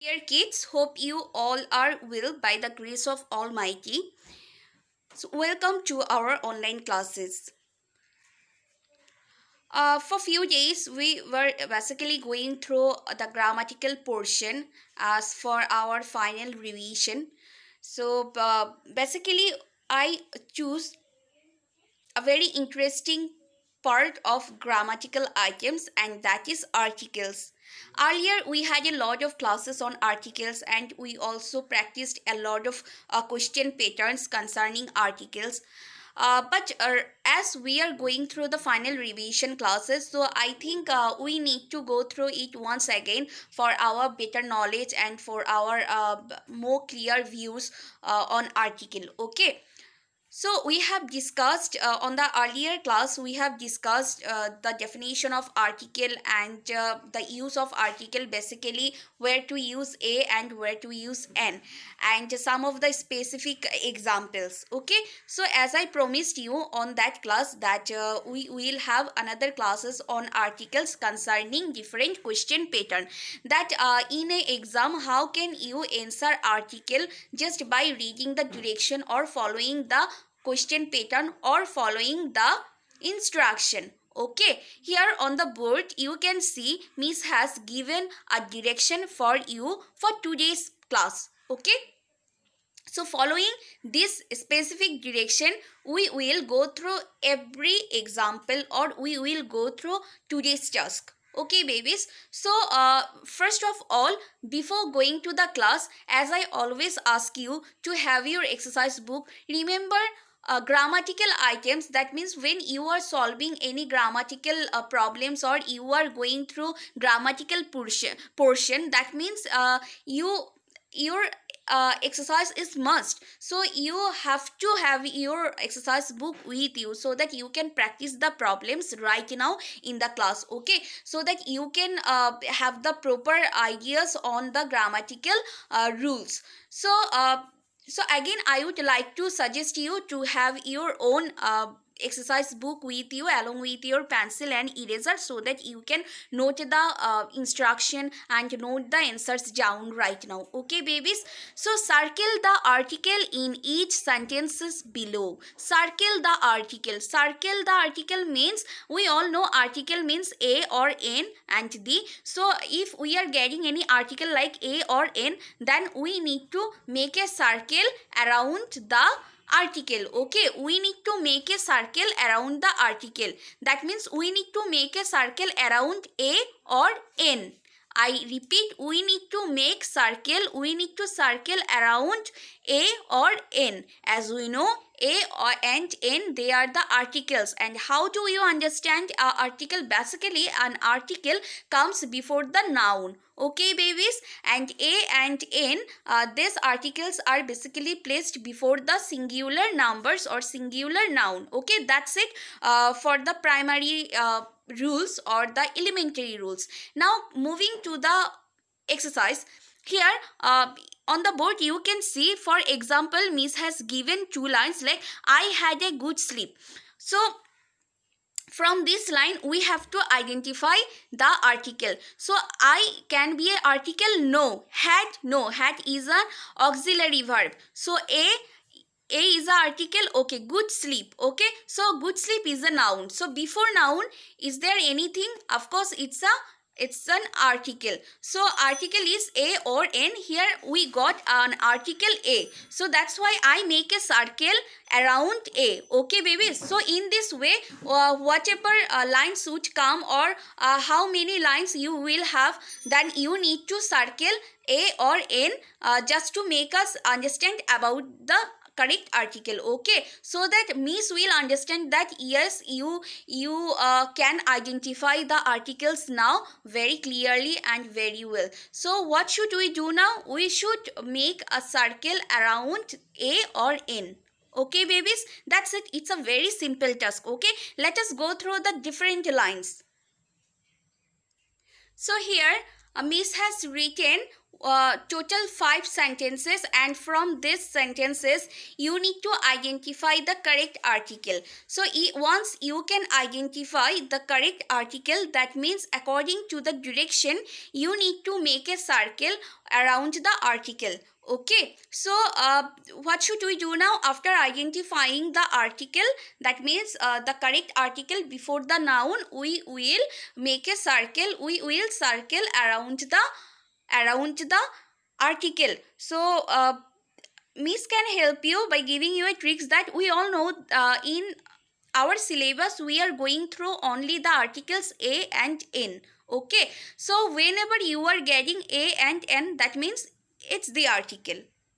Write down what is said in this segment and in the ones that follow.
Dear kids, hope you all are well by the grace of Almighty. So, welcome to our online classes. For few days, we were basically going through the grammatical portion as for our final revision. Basically, I choose a very interesting part of grammatical items, and that is articles. Earlier we had a lot of classes on articles, and we also practiced a lot of question patterns concerning articles. But as we are going through the final revision classes, so I think we need to go through it once again for our better knowledge and for our more clear views on article. Okay, so we have discussed on the earlier class, we have discussed the definition of article and the use of article, basically where to use a and where to use an, and some of the specific examples. Okay, so as I promised you on that class that we will have another classes on articles concerning different question pattern, that in a exam how can you answer article just by reading the direction or following the question pattern or following the instruction. Okay, here on the board you can see Miss has given a direction for you for today's class. Okay, so following this specific direction, we will go through every example or we will go through today's task. Okay, babies. So first of all, before going to the class, as I always ask you to have your exercise book, remember grammatical items. That means when you are solving any grammatical problems or you are going through grammatical portion, that means your exercise is must, so you have to have your exercise book with you so that you can practice the problems right now in the class. Okay, so that you can have the proper ideas on the grammatical rules. So again, I would like to suggest you to have your own exercise book with you along with your pencil and eraser so that you can note the instruction and note the answers down right now. Okay, babies. So circle the article in each sentences below. Circle the article. Circle the article means, we all know article means a or n and the. So if we are getting any article like a or n, then we need to make a circle around the article. Okay, we need to make a circle around the article. That means we need to make a circle around a or n. I repeat, we need to make circle, we need to circle around a or n. As we know, a or and n, they are the articles. And how do you understand article? Basically an article comes before the noun. Okay, babies. And a and n, these articles are basically placed before the singular numbers or singular noun. Okay, that's it for the primary rules or the elementary rules. Now moving to the exercise. Here on the board you can see, for example, Miss has given two lines like I had a good sleep. So from this line we have to identify the article. So I can be an article. No, had is an auxiliary verb. So a is a article. Okay, good sleep. Okay, so good sleep is a noun. So before noun, is there anything? Of course it's an article. So article is a or n. Here we got an article a, so that's why I make a circle around a. Okay, babies. So in this way, whatever lines would come or how many lines you will have, then you need to circle a or n just to make us understand about the correct article. Okay, so that Miss will understand that yes, you can identify the articles now very clearly and very well. So what should we do now? We should make a circle around a or n. Okay, babies, that's it. It's a very simple task. Okay, let us go through the different lines. So here Miss has written total 5 sentences, and from these sentences you need to identify the correct article. So once you can identify the correct article, that means according to the direction you need to make a circle around the article. Okay, so what should we do now? After identifying the article, that means the correct article before the noun, we will make a circle. We will circle around the article. So Miss can help you by giving you a tricks that we all know. In our syllabus we are going through only the articles a and n. Okay, so whenever you are getting a and n, that means it's the article.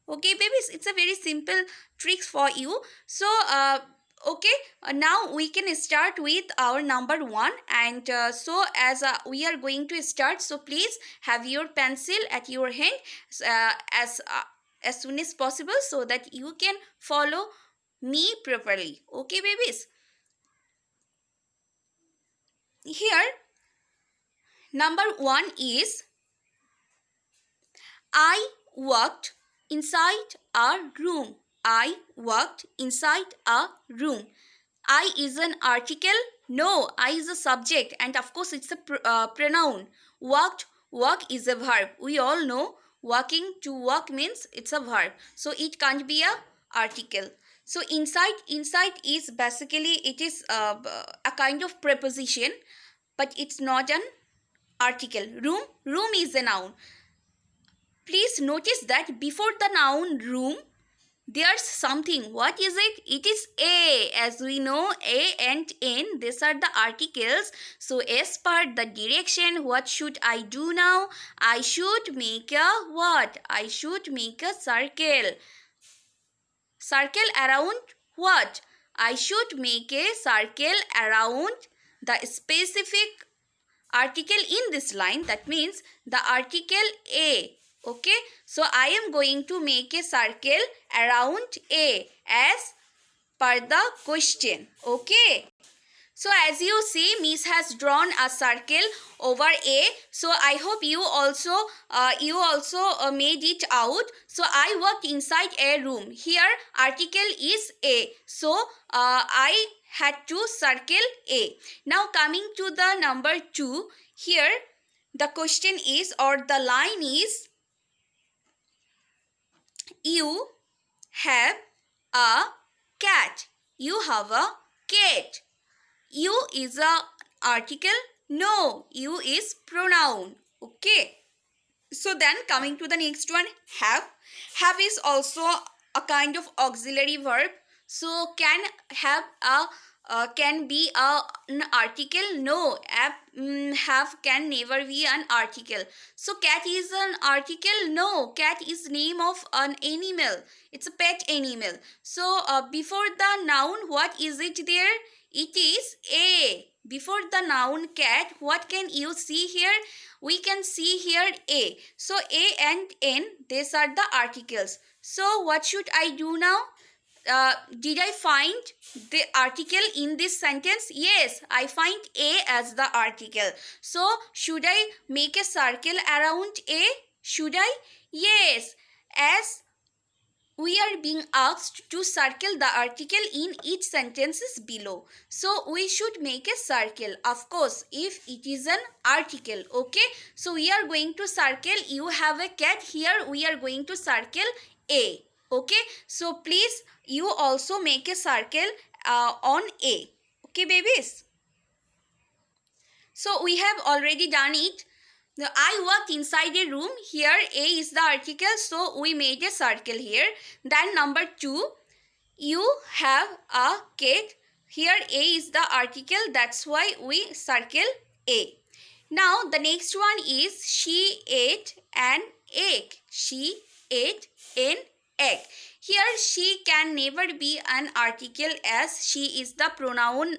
Okay babies, it's a very simple tricks for you. So okay, now we can start with our number 1. And so as we are going to start, so please have your pencil at your hand as soon as possible, so that you can follow me properly. Okay babies, here number 1 is I walked inside a room. I walked inside a room. I is an article? No, I is a subject, and of course it's a pronoun. Walked, walk is a verb. We all know walking, to walk means it's a verb. So it can't be a article. So inside is basically, it is a kind of preposition, but it's not an article. Room is a noun. Please notice that before the noun room, there's something. What is it? It is a. As we know, a and n, these are the articles. So as per the direction, what should I do now? I should make a what? I should make a circle. Circle around what? I should make a circle around the specific article in this line. That means the article a. Okay, so I am going to make a circle around a as per the question. Okay, so as you see, Miss has drawn a circle over a. So I hope you also made it out. So I walked inside a room. Here article is a. So I had to circle a. Now coming to the number 2. Here the question is, or the line is, you have a cat. You have a cat. You is a article? No, you is pronoun. Okay. So then coming to the next one, have. Have is also a kind of auxiliary verb. So can be an article? No, have can never be an article. So cat is an article? No, cat is name of an animal. It's a pet animal. So before the noun, what is it there? It is a. Before the noun cat, what can you see here? We can see here a. So a and n, these are the articles. So what should I do now? Did I find the article in this sentence? Yes, I find a as the article. So should I make a circle around a? Should I? Yes, as we are being asked to circle the article in each sentences below. So we should make a circle, of course, if it is an article. Okay, so we are going to circle, you have a cat. Here we are going to circle a. Okay, so please you also make a circle on a. Okay babies, so we have already done it. I walked inside a room. Here a is the article, so we made a circle here. Then number 2, you have a cat. Here a is the article, that's why we circle a. Now the next one is, she ate an egg. She ate an egg. Here she can never be an article, as she is the pronoun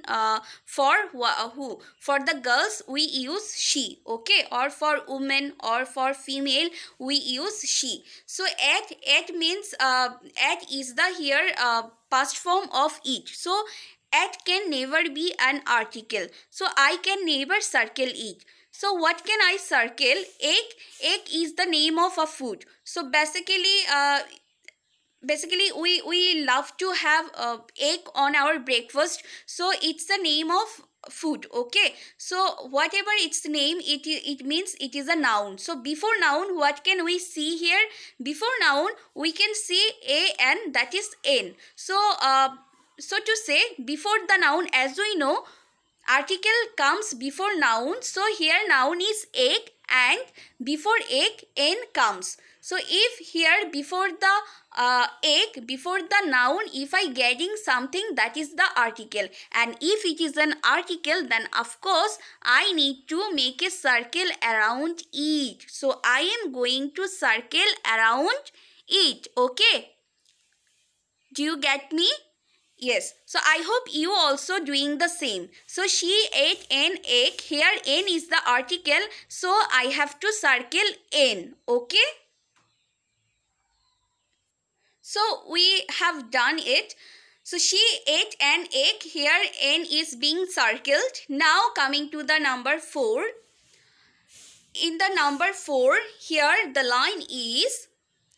for who. For the girls we use she, okay, or for women or for female we use she. So at means at is the here past form of it. So at can never be an article, so I can never circle it. So what can I circle? Egg is the name of a food. So basically we love to have egg on our breakfast, so it's the name of food. Okay, so whatever its name, it means it is a noun. So before noun, what can we see here? Before noun we can see a n, that is n. So so to say, before the noun, as we know, article comes before noun. So here noun is egg, and before egg n comes. So if here before the egg, before the noun, if I getting something, that is the article. And if it is an article, then of course I need to make a circle around it. So I am going to circle around it. Okay, do you get me? Yes, so I hope you also doing the same. So she ate an egg. Here n is the article, so I have to circle n. Okay, so we have done it. So she ate an egg. Here n is being circled. Now coming to the number 4. In the number 4, here the line is,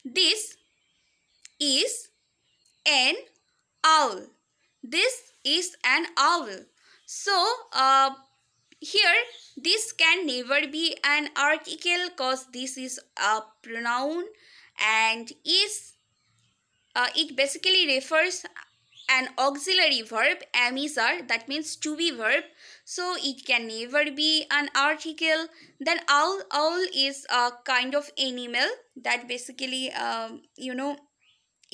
this is an owl. This is an owl. So here this can never be an article, cause this is a pronoun, and is it basically refers an auxiliary verb, amisar, that means to be verb. So it can never be an article. Then owl is a kind of animal that basically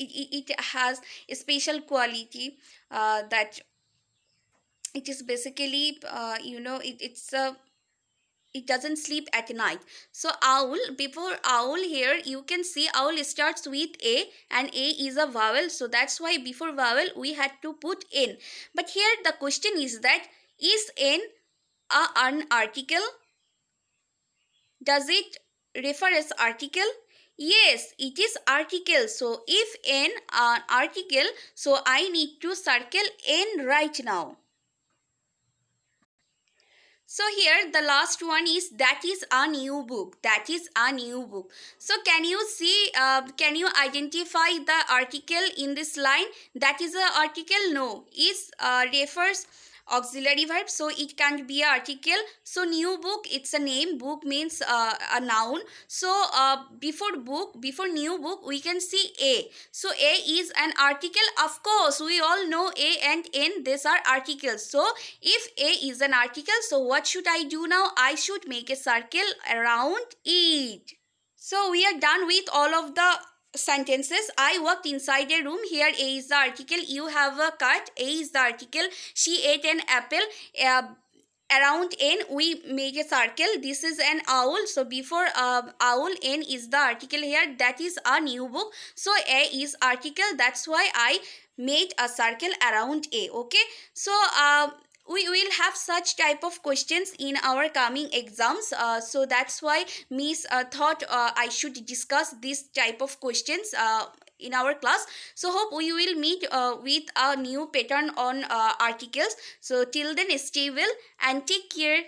it has a special quality, that it is basically it doesn't sleep at night. So owl, before owl, here you can see owl starts with a, and a is a vowel, so that's why before vowel we had to put n. But here the question is that, is n an article? Does it refer as article? Yes, it is article. So if n an article, so I need to circle n right now. So here the last one is, that is a new book. That is a new book. So can you see, can you identify the article in this line? That is a article? No. Is refers auxiliary verb, so it can't be an article. So new book, it's a name. Book means a noun. So before book, before new book, we can see a. So a is an article. Of course, we all know a and n, these are articles. So if a is an article, so what should I do now? I should make a circle around it. So we are done with all of the sentences. I worked inside a room. Here a is the article. You have a cut. A is the article. She ate an apple. Around n we made a circle. This is an owl. So before owl, n is the article here. That is a new book. So a is article. That's why I made a circle around a. Okay, so we will have such type of questions in our coming exams, so that's why Miss thought I should discuss this type of questions in our class. So hope we will meet with a new pattern on articles. So till then, stay well and take care.